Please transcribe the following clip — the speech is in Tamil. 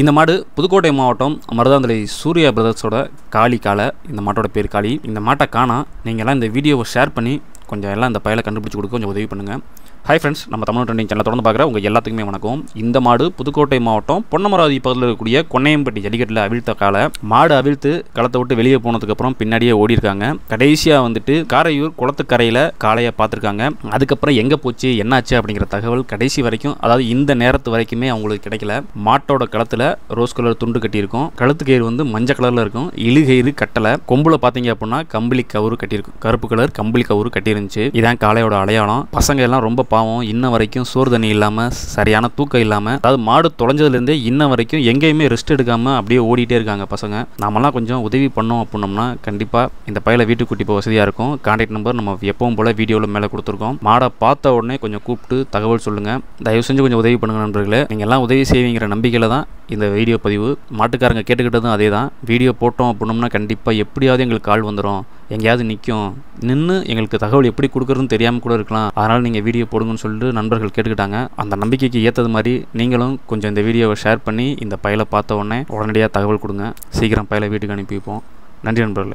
இந்த மாடு புதுக்கோட்டை மாவட்டம் மருதாந்தலை சூர்யா பிரதர்ஸோட காளி காலை. இந்த மாட்டோட பேர் காளி. இந்த மாட்டை காணா நீங்கள் எல்லாம் இந்த வீடியோவை ஷேர் பண்ணி கொஞ்சம் எல்லாம் இந்த பயலை கண்டுபிடிச்சி கொடுக்க கொஞ்சம் உதவி பண்ணுங்கள். ஹாய் ஃப்ரெண்ட்ஸ், நம்ம தமிழ் ட்ரெண்டிங் சேனலை தொடர்ந்து பார்க்குற உங்கள் எல்லாத்துக்குமே வணக்கம். இந்த மாடு புதுக்கோட்டை மாவட்டம் பொன்னமராவதி பகுதியில் இருக்கக்கூடிய கொன்னையம்பட்டி ஜல்லிக்கட்டில் அவிழ்த்த காலை. மாடு அவிழ்த்து களத்தை விட்டு வெளியே போனதுக்கப்புறம் பின்னாடியே ஓடி இருக்காங்க. கடைசியாக வந்துட்டு காரையூர் குளத்துக்கரையில் காளையை பார்த்துருக்காங்க. அதுக்கப்புறம் எங்கே போச்சு என்னாச்சு அப்படிங்கிற தகவல் கடைசி வரைக்கும், அதாவது இந்த நேரத்து வரைக்குமே அவங்களுக்கு கிடைக்கல. மாட்டோட களத்தில் ரோஸ் கலர் துண்டு கட்டியிருக்கும். கழுத்து கயிறு வந்து மஞ்சள் கலரில் இருக்கும். இழுகயிறு கட்டலை. கொம்புல பார்த்தீங்க அப்படின்னா கம்பளி கவுறு கட்டியிருக்கும். கருப்பு கலர் கம்பளி கவுறு கட்டியிருந்துச்சு. இதான் காளையோட அடையாளம். பசங்க எல்லாம் ரொம்ப பாவம். இன்ன வரைக்கும் சோறு தண்ணி இல்லாமல், சரியான தூக்கம் இல்லாமல், அதாவது மாடு தொலைஞ்சதுலேருந்தே இன்ன வரைக்கும் எங்கேயுமே ரெஸ்ட் எடுக்காமல் அப்படியே ஓடிட்டே இருக்காங்க பசங்க. நாமெல்லாம் கொஞ்சம் உதவி பண்ணோம் அப்படின்னோம்னா கண்டிப்பாக இந்த பையலை வீட்டுக்கு கூட்டி போக வசதியாக இருக்கும். கான்டாக்ட் நம்பர் நம்ம எப்பவும் போல் வீடியோவில் மேலே கொடுத்துருக்கோம். மாடை பார்த்த உடனே கொஞ்சம் கூப்பிட்டு தகவல் சொல்லுங்கள். தயவு செஞ்சு கொஞ்சம் உதவி பண்ணுங்க நண்பர்களே. நீங்கள் எல்லாம் உதவி செய்வீங்கிற நம்பிக்கையில் தான் இந்த வீடியோ பதிவு. மாட்டுக்காரங்க கேட்டுக்கிட்டதும் அதே தான். வீடியோ போட்டோம் அப்படின்னோம்னா கண்டிப்பாக எப்படியாவது எங்களுக்கு கால் வந்துடும், எங்கேயாவது நிற்கும், நின்று எங்களுக்கு தகவல் எப்படி கொடுக்குறதுன்னு தெரியாமல் கூட இருக்கலாம். அதனால் நீங்கள் வீடியோ போடுங்கன்னு சொல்லிட்டு நண்பர்கள் கேட்டுக்கிட்டாங்க. அந்த நம்பிக்கைக்கு ஏற்றது மாதிரி நீங்களும் கொஞ்சம் இந்த வீடியோவை ஷேர் பண்ணி இந்த பையலை பார்த்த உடனே உடனடியாக தகவல் கொடுங்க. சீக்கிரம் பையலை வீட்டுக்கு அனுப்பி வைப்போம். நன்றி நண்பர்களே.